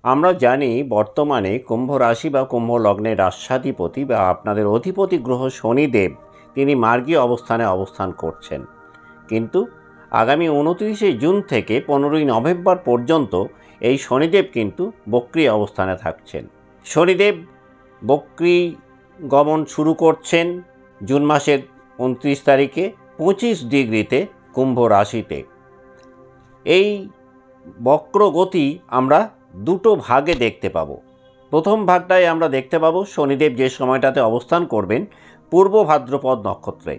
আমরা জানি বর্তমানে কুম্ভ রাশি বা কুম্ভ লগ্নের রাশাধিপতি বা আপনাদের অধিপতি গ্রহ শনিদেব তিনি মার্গী অবস্থানে অবস্থান করছেন। কিন্তু আগামী 29শে জুন থেকে 15ই নভেম্বর পর্যন্ত এই শনিদেব কিন্তু বক্রী অবস্থানে থাকছেন। শনিদেব বক্রী গমন শুরু করছেন জুন মাসের 29 তারিখে 25 ডিগ্রিতে কুম্ভ রাশিতে। এই বক্রগতি আমরা দুটো ভাগে দেখতে পাবো। প্রথম ভাগটায় আমরা দেখতে পাবো শনিদেব যে সময়টাতে অবস্থান করবেন পূর্ব ভাদ্রপদ নক্ষত্রে।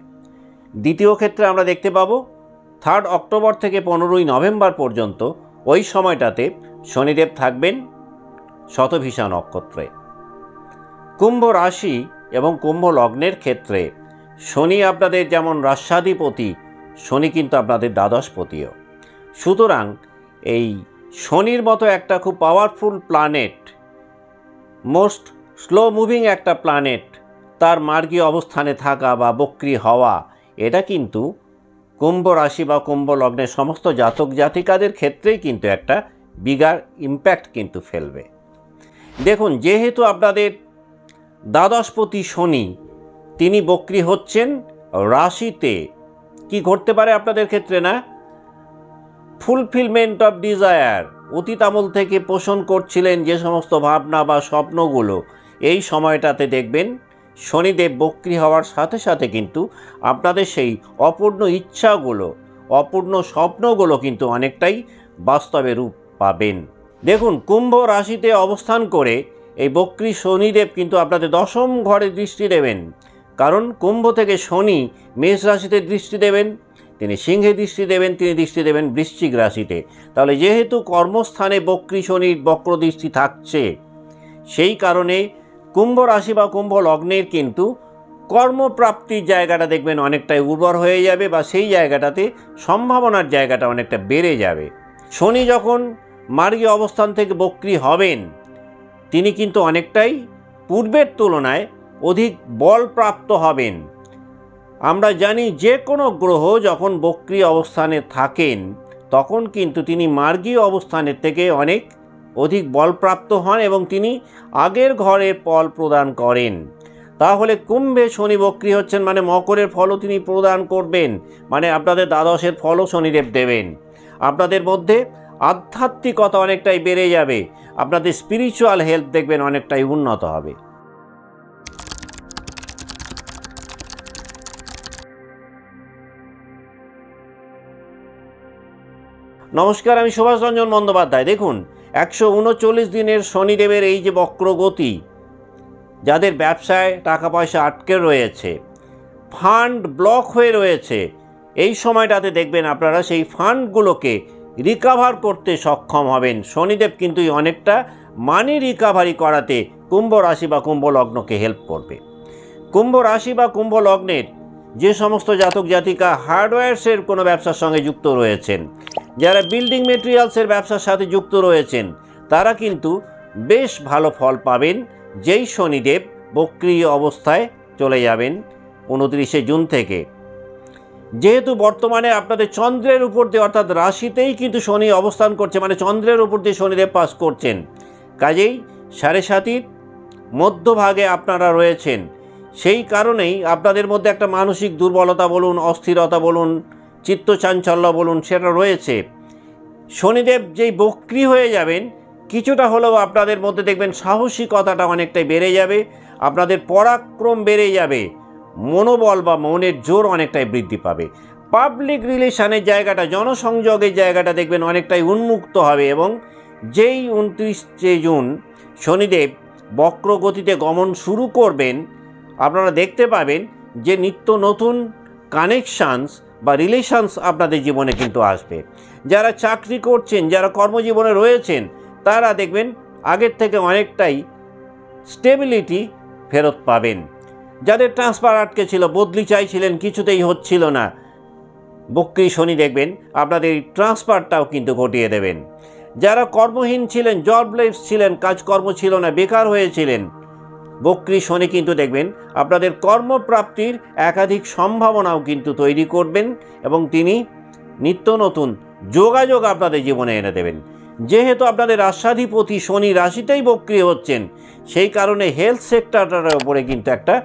দ্বিতীয় ক্ষেত্রে আমরা দেখতে পাবো 3 অক্টোবর থেকে 15ই নভেম্বর পর্যন্ত ওই সময়টাতে শনিদেব থাকবেন শতভিষা নক্ষত্রে। কুম্ভ রাশি এবং কুম্ভ লগ্নের ক্ষেত্রে শনি আপনাদের যেমন রাশাধিপতি, শনি কিন্তু আপনাদের দ্বাদশপতিও। সুতরাং এই শনির মতো একটা খুব powerful planet, most slow moving একটা প্ল্যানেট, তার মার্গী অবস্থানে থাকা বা বক্রী হওয়া, এটা কিন্তু কুম্ভ রাশি বা কুম্ভ লগ্নের সমস্ত জাতক জাতিকাদের ক্ষেত্রেই কিন্তু একটা বিগার ইম্প্যাক্ট কিন্তু ফেলবে। দেখুন, যেহেতু আপনাদের দ্বাদশপতি শনি তিনি বক্রী হচ্ছেন রাশিতে, কি ঘটতে পারে আপনাদের ক্ষেত্রে না, ফুলফিলমেন্ট অফ ডিজায়ার, অতীত আমল থেকে পোষণ করছিলেন যে সমস্ত ভাবনা বা স্বপ্নগুলো, এই সময়টাতে দেখবেন শনিদেব বক্রী হওয়ার সাথে সাথে কিন্তু আপনাদের সেই অপূর্ণ ইচ্ছাগুলো, অপূর্ণ স্বপ্নগুলো কিন্তু অনেকটাই বাস্তবে রূপ পাবেন। দেখুন, কুম্ভ রাশিতে অবস্থান করে এই বক্রী শনিদেব কিন্তু আপনাদের 10ম ঘরে দৃষ্টি দেবেন। কারণ কুম্ভ থেকে শনি মেষ রাশিতে দৃষ্টি দেবেন, তিনি সিংহে দৃষ্টি দেবেন, তিনি দৃষ্টি দেবেন বৃশ্চিক রাশিতে। তাহলে যেহেতু কর্মস্থানে বক্রী শনির বক্র দৃষ্টি থাকছে, সেই কারণে কুম্ভ রাশি বা কুম্ভ লগ্নের কিন্তু কর্মপ্রাপ্তির জায়গাটা দেখবেন অনেকটাই উর্বর হয়ে যাবে, বা সেই জায়গাটাতে সম্ভাবনার জায়গাটা অনেকটা বেড়ে যাবে। শনি যখন মার্গী অবস্থান থেকে বক্রী হবেন, তিনি কিন্তু অনেকটাই পূর্বের তুলনায় অধিক বলপ্রাপ্ত হবেন। আমরা জানি যে কোনো গ্রহ যখন বক্রী অবস্থানে থাকেন তখন কিন্তু তিনি মার্গী অবস্থানের থেকে অনেক অধিক বলপ্রাপ্ত হন এবং তিনি আগের ঘরের ফল প্রদান করেন। তাহলে কুম্ভে শনি বক্রী হচ্ছেন মানে মকরের ফলও তিনি প্রদান করবেন, মানে আপনাদের দ্বাদশের ফলও শনিদেব দেবেন। আপনাদের মধ্যে আধ্যাত্মিকতা অনেকটাই বেড়ে যাবে, আপনাদের স্পিরিচুয়াল হেলথ দেখবেন অনেকটাই উন্নত হবে। নমস্কার, আমি সুভাষ রঞ্জন বন্দ্যোপাধ্যায়। দেখুন, 139 দিনের শনিদেবের এই যে বক্রগতি, যাদের ব্যবসায় টাকা পয়সা আটকে রয়েছে, ফান্ড ব্লক হয়ে রয়েছে, এই সময়টাতে দেখবেন আপনারা সেই ফান্ডগুলোকে রিকাভার করতে সক্ষম হবেন। শনিদেব কিন্তু অনেকটা মানি রিকাভারি করাতে কুম্ভ রাশি বা কুম্ভ লগ্নকে হেল্প করবে। কুম্ভ রাশি বা কুম্ভ লগ্নের যে সমস্ত জাতক জাতিকা হার্ডওয়্যারসের কোনো ব্যবসার সঙ্গে যুক্ত রয়েছেন, যারা বিল্ডিং মেটেরিয়ালসের ব্যবসার সাথে যুক্ত রয়েছেন, তারা কিন্তু বেশ ভালো ফল পাবেন যেই শনিদেব বক্রী অবস্থায় চলে যাবেন 29শে জুন থেকে। যেহেতু বর্তমানে আপনাদের চন্দ্রের উপর দিয়ে অর্থাৎ রাশিতেই কিন্তু শনি অবস্থান করছে, মানে চন্দ্রের উপর দিয়ে শনিদেব পাস করছেন, কাজেই 7.5 মধ্যভাগে আপনারা রয়েছেন। সেই কারণেই আপনাদের মধ্যে একটা মানসিক দুর্বলতা বলুন, অস্থিরতা বলুন, চিত্তচাঞ্চল্য বলুন, সেটা রয়েছে। শনিদেব যেই বক্রী হয়ে যাবেন, কিছুটা হলেও আপনাদের মধ্যে দেখবেন সাহসিকতাটা অনেকটাই বেড়ে যাবে, আপনাদের পরাক্রম বেড়ে যাবে, মনোবল বা মনের জোর অনেকটাই বৃদ্ধি পাবে। পাবলিক রিলেশনের জায়গাটা, জনসংযোগের জায়গাটা দেখবেন অনেকটাই উন্মুক্ত হবে। এবং যেই 29শে জুন শনিদেব বক্রগতিতে গমন শুরু করবেন, আপনারা দেখতে পাবেন যে নিত্য নতুন কানেকশানস বা রিলেশনস আপনাদের জীবনে কিন্তু আসবে। যারা চাকরি করছেন, যারা কর্মজীবনে রয়েছেন, তারা দেখবেন আগের থেকে অনেকটাই স্টেবিলিটি ফেরত পাবেন। যাদের ট্রান্সফার আটকে ছিল, বদলি চাইছিলেন, কিছুতেই হচ্ছিল না, বক্রী শনি দেখবেন আপনাদের এই ট্রান্সফারটাও কিন্তু ঘটিয়ে দেবেন। যারা কর্মহীন ছিলেন, জবলেস ছিলেন, কাজকর্ম ছিল না, বেকার হয়েছিলেন, বক্রী শনি কিন্তু দেখবেন আপনাদের কর্মপ্রাপ্তির একাধিক সম্ভাবনাও কিন্তু তৈরি করবেন এবং তিনি নিত্য নতুন যোগাযোগ আপনাদের জীবনে এনে দেবেন। যেহেতু আপনাদের রাশাধিপতি শনি রাশিতেই বক্রি হচ্ছেন, সেই কারণে হেলথ সেক্টরটার উপরে কিন্তু একটা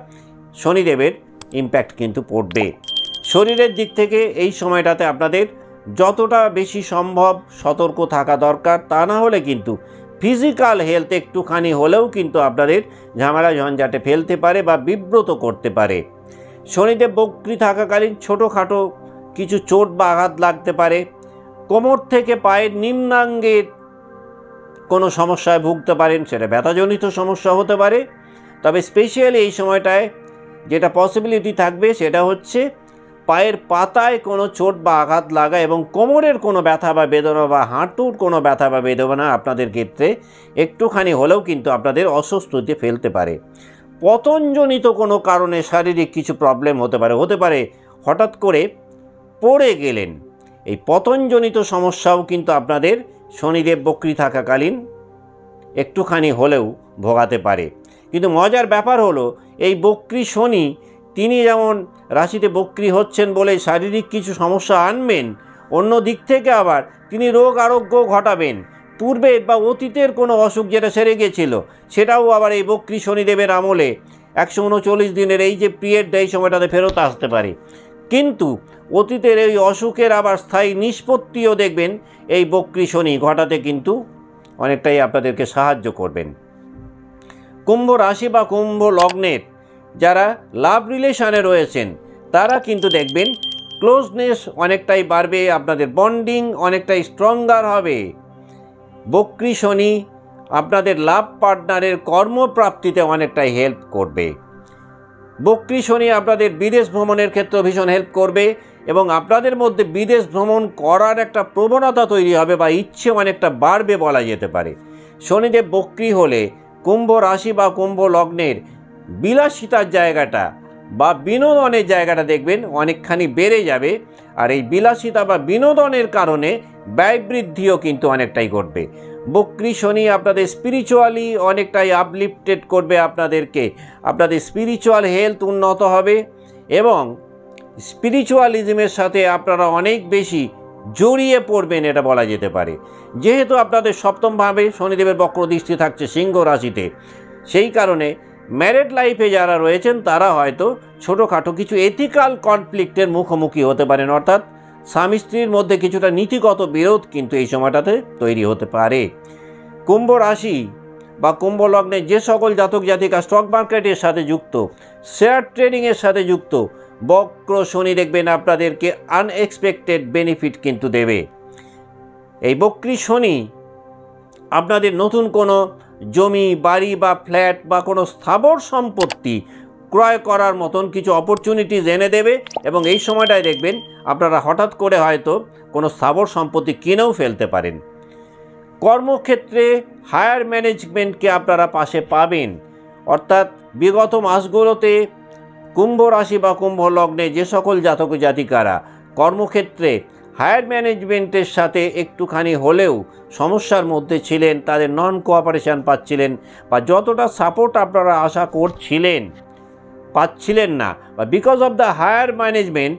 শনিদেবের ইম্প্যাক্ট কিন্তু পড়বে। শরীরের দিক থেকে এই সময়টাতে আপনাদের যতটা বেশি সম্ভব সতর্ক থাকা দরকার, তা না হলে কিন্তু ফিজিক্যাল হেলথ একটুখানি হলেও কিন্তু আপনাদের ঝামেলা ঝঞ্ঝাটে ফেলতে পারে বা বিব্রত করতে পারে। শনিদেব বক্রি থাকাকালীন ছোটোখাটো কিছু চোট বা আঘাত লাগতে পারে। কোমর থেকে পায়ের নিম্নাঙ্গের কোনো সমস্যায় ভুগতে পারেন, সেটা ব্যথাজনিত সমস্যা হতে পারে। তবে স্পেশালি এই সময়টায় যেটা পসিবিলিটি থাকবে সেটা হচ্ছে পায়ের পাতায় কোনো চোট বা আঘাত লাগা এবং কোমরের কোনো ব্যথা বা বেদনা বা হাঁটুর কোনো ব্যথা বা বেদনা আপনাদের ক্ষেত্রে একটুখানি হলেও কিন্তু আপনাদের অস্বস্তিতে ফেলতে পারে। পতনজনিত কোনো কারণে শারীরিক কিছু প্রবলেম হতে পারে হঠাৎ করে পড়ে গেলেন। এই পতনজনিত সমস্যাও কিন্তু আপনাদের শনিদেব বক্রি থাকাকালীন একটুখানি হলেও ভোগাতে পারে। কিন্তু মজার ব্যাপার হলো, এই বক্রি শনি তিনি যেমন রাশিতে বক্রি হচ্ছেন বলে শারীরিক কিছু সমস্যা আনবেন, অন্য দিক থেকে আবার তিনি রোগ আরোগ্য ঘটাবেন। পূর্বের বা অতীতের কোনো অসুখ যেটা সেরে গিয়েছিল সেটাও আবার এই বক্রি শনিদেবের আমলে 139 দিনের এই যে পিরিয়ড, এই সময়টাতে ফেরত আসতে পারে। কিন্তু অতীতের এই অসুখের আবার স্থায়ী নিষ্পত্তিও দেখবেন এই বক্রি শনি ঘটাতে কিন্তু অনেকটাই আপনাদেরকে সাহায্য করবেন। কুম্ভ রাশি বা কুম্ভ লগ্নের যারা লাভ রিলেশনে রয়েছেন তারা কিন্তু দেখবেন ক্লোজনেস অনেকটাই বাড়বে, আপনাদের বন্ডিং অনেকটাই স্ট্রঙ্গার হবে। বক্রি শনি আপনাদের লাভ পার্টনারের কর্মপ্রাপ্তিতে অনেকটাই হেল্প করবে। বক্রি শনি আপনাদের বিদেশ ভ্রমণের ক্ষেত্রে ভীষণ হেল্প করবে এবং আপনাদের মধ্যে বিদেশ ভ্রমণ করার একটা প্রবণতা তৈরি হবে বা ইচ্ছে অনেকটা বাড়বে বলা যেতে পারে। শনিদেব বক্রি হলে কুম্ভ রাশি বা কুম্ভ লগ্নের বিলাসিতার জায়গাটা বা বিনোদনের জায়গাটা দেখবেন অনেকখানি বেড়ে যাবে। আর এই বিলাসিতা বা বিনোদনের কারণে ব্যয় বৃদ্ধিও কিন্তু অনেকটাই ঘটবে। বক্রি শনি আপনাদের স্পিরিচুয়ালি অনেকটাই আপলিফটেড করবে আপনাদেরকে, আপনাদের স্পিরিচুয়াল হেলথ উন্নত হবে এবং স্পিরিচুয়ালিজমের সাথে আপনারা অনেক বেশি জড়িয়ে পড়বেন এটা বলা যেতে পারে। যেহেতু আপনাদের সপ্তমভাবে শনিদেবের বক্র দৃষ্টি থাকছে সিংহ রাশিতে, সেই কারণে ম্যারেড লাইফে যারা রয়েছেন তারা হয়তো ছোটোখাটো কিছু এথিক্যাল কনফ্লিক্টের মুখোমুখি হতে পারেন, অর্থাৎ স্বামী স্ত্রীর মধ্যে কিছুটা নীতিগত বিরোধ কিন্তু এই সময়টাতে তৈরি হতে পারে। কুম্ভ রাশি বা কুম্ভ লগ্নে যে সকল জাতক জাতিকা স্টক মার্কেটের সাথে যুক্ত, শেয়ার ট্রেডিংয়ের সাথে যুক্ত, বক্র শনি দেখবেন আপনাদেরকে আনএক্সপেক্টেড বেনিফিট কিন্তু দেবে। এই বক্রি শনি আপনাদের নতুন কোনো জমি, বাড়ি বা ফ্ল্যাট বা কোনো স্থাবর সম্পত্তি ক্রয় করার মতন কিছু অপরচুনিটিজ এনে দেবে এবং এই সময়টায় দেখবেন আপনারা হঠাৎ করে হয়তো কোনো স্থাবর সম্পত্তি কিনেও ফেলতে পারেন। কর্মক্ষেত্রে হায়ার ম্যানেজমেন্টকে আপনারা পাশে পাবেন, অর্থাৎ বিগত মাসগুলোতে কুম্ভ রাশি বা কুম্ভ লগ্নে যে সকল জাতক জাতিকারা কর্মক্ষেত্রে হায়ার ম্যানেজমেন্টের সাথে একটুখানি হলেও সমস্যার মধ্যে ছিলেন, তাদের নন কোঅপারেশন পাচ্ছিলেন বা যতটা সাপোর্ট আপনারা আশা করছিলেন পাচ্ছিলেন না, বা because of the higher management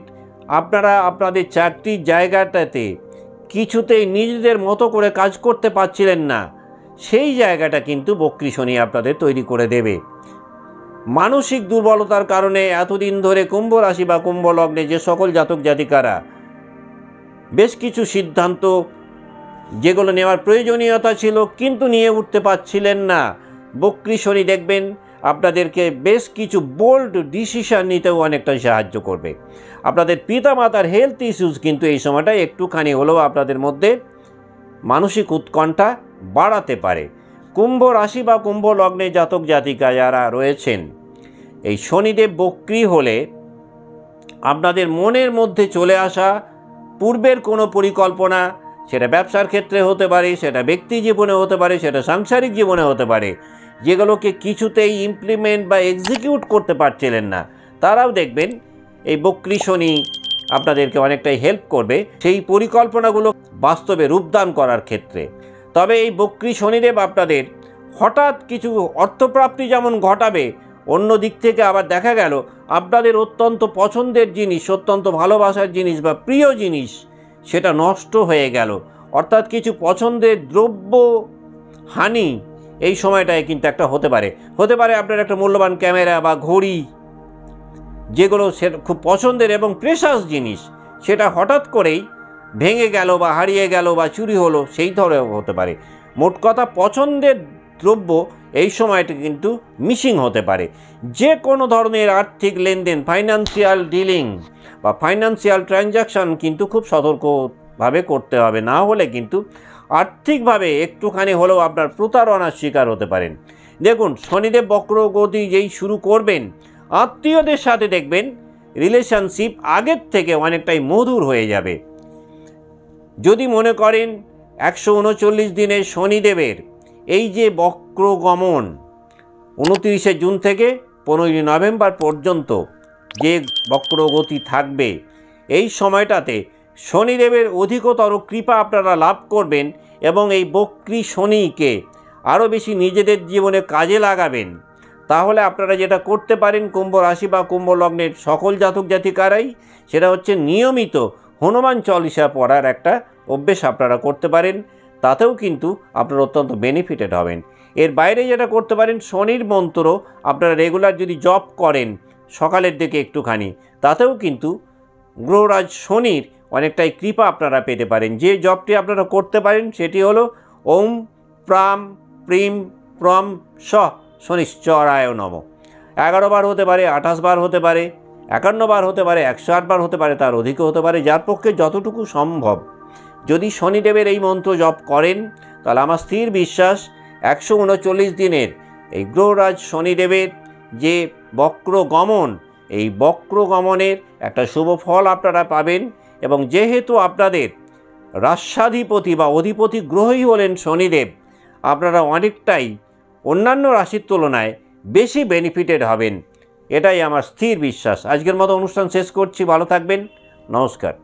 আপনারা আপনাদের চাকরির জায়গাটাতে কিছুতেই নিজেদের মতো করে কাজ করতে পারছিলেন না, সেই জায়গাটা কিন্তু বক্রি শনি আপনাদের তৈরি করে দেবে। মানসিক দুর্বলতার কারণে এতদিন ধরে কুম্ভ রাশি বা কুম্ভ লগ্নে যে সকল জাতক জাতিকারা বেশ কিছু সিদ্ধান্ত যেগুলো নেওয়ার প্রয়োজনীয়তা ছিল কিন্তু নিয়ে উঠতে পারছিলেন না, বক্রি শনি দেখবেন আপনাদেরকে বেশ কিছু বোল্ড ডিসিশন নিতেও অনেকটা সাহায্য করবে। আপনাদের পিতামাতার হেলথ ইস্যুস কিন্তু এই সময়টা একটুখানি হলেও আপনাদের মধ্যে মানসিক উৎকণ্ঠা বাড়াতে পারে। কুম্ভ রাশি বা কুম্ভ লগ্নে জাতক জাতিকা যারা রয়েছেন, এই শনিদেব বক্রি হলে আপনাদের মনের মধ্যে চলে আসা পূর্বের কোনো পরিকল্পনা, সেটা ব্যবসার ক্ষেত্রে হতে পারে, সেটা ব্যক্তি জীবনে হতে পারে, সেটা সাংসারিক জীবনে হতে পারে, যেগুলোকে কিছুতেই ইমপ্লিমেন্ট বা এক্সিকিউট করতে পারছিলেন না, তারাও দেখবেন এই বক্রি শনি আপনাদেরকে অনেকটাই হেল্প করবে সেই পরিকল্পনাগুলো বাস্তবে রূপদান করার ক্ষেত্রে। তবে এই বক্রি শনিদেব আপনাদের হঠাৎ কিছু অর্থপ্রাপ্তি যেমন ঘটাবে, অন্য দিক থেকে আবার দেখা গেল আপনাদের অত্যন্ত পছন্দের জিনিস, অত্যন্ত ভালোবাসার জিনিস বা প্রিয় জিনিস সেটা নষ্ট হয়ে গেল, অর্থাৎ কিছু পছন্দের দ্রব্য হানি এই সময়টায় কিন্তু একটা হতে পারে আপনার একটা মূল্যবান ক্যামেরা বা ঘড়ি, যেগুলো সে খুব পছন্দের এবং প্রেশাস জিনিস, সেটা হঠাৎ করেই ভেঙে গেল বা হারিয়ে গেল বা চুরি হলো, সেই ধরনের হতে পারে। মোট কথা পছন্দের দ্রব্য এই সময়টা কিন্তু মিসিং হতে পারে। যে কোনো ধরনের আর্থিক লেনদেন, ফাইন্যান্সিয়াল ডিলিং বা ফাইন্যান্সিয়াল ট্রানজ্যাকশান কিন্তু খুব সতর্কভাবে করতে হবে, না হলে কিন্তু আর্থিকভাবে একটুখানি হলেও আপনার প্রতারণার শিকার হতে পারেন। দেখুন, শনিদেব বক্রগতি যেই শুরু করবেন, আত্মীয়দের সাথে দেখবেন রিলেশনশিপ আগের থেকে অনেকটাই মধুর হয়ে যাবে। যদি মনে করেন 139 দিনের শনিদেবের এই যে বক্রগমন 29শে জুন থেকে 15ই নভেম্বর পর্যন্ত যে বক্রগতি থাকবে, এই সময়টাতে শনিদেবের অধিকতর কৃপা আপনারা লাভ করবেন এবং এই বক্রী শনিকে আরও বেশি নিজেদের জীবনে কাজে লাগাবেন। তাহলে আপনারা যেটা করতে পারেন, কুম্ভ রাশি বা কুম্ভ লগ্নের সকল জাতক জাতিকারাই, সেটা হচ্ছে নিয়মিত হনুমান চল্লিশা পড়ার একটা অভ্যেস আপনারা করতে পারেন। তাতেও কিন্তু আপনারা অত্যন্ত বেনিফিটেড হবেন। এর বাইরে যেটা করতে পারেন, শনির মন্ত্র আপনারা রেগুলার যদি জপ করেন সকালের দিকে একটুখানি, তাতেও কিন্তু গ্রহরাজ শনির অনেকটাই কৃপা আপনারা পেতে পারেন। যে জপটি আপনারা করতে পারেন সেটি হলো ওম প্রাম প্রিম প্রম স শনিশ্চরায় নম। 11 বার হতে পারে, 28 বার হতে পারে, 51 বার হতে পারে, 108 বার হতে পারে, তার অধিকও হতে পারে, যার পক্ষে যতটুকু সম্ভব। যদি শনিদেবের এই মন্ত্র জপ করেন, তাহলে আমার স্থির বিশ্বাস 139 দিনের এই গ্রহরাজ শনিদেবের যে বক্রগমন, এই বক্রগমনের একটা শুভ ফল আপনারা পাবেন। এবং যেহেতু আপনাদের রাস্যাধিপতি বা অধিপতি গ্রহই হলেন শনিদেব, আপনারা অনেকটাই অন্যান্য রাশির তুলনায় বেশি বেনিফিটেড হবেন, এটাই আমার স্থির বিশ্বাস। আজকের মতো অনুষ্ঠান শেষ করছি। ভালো থাকবেন। নমস্কার।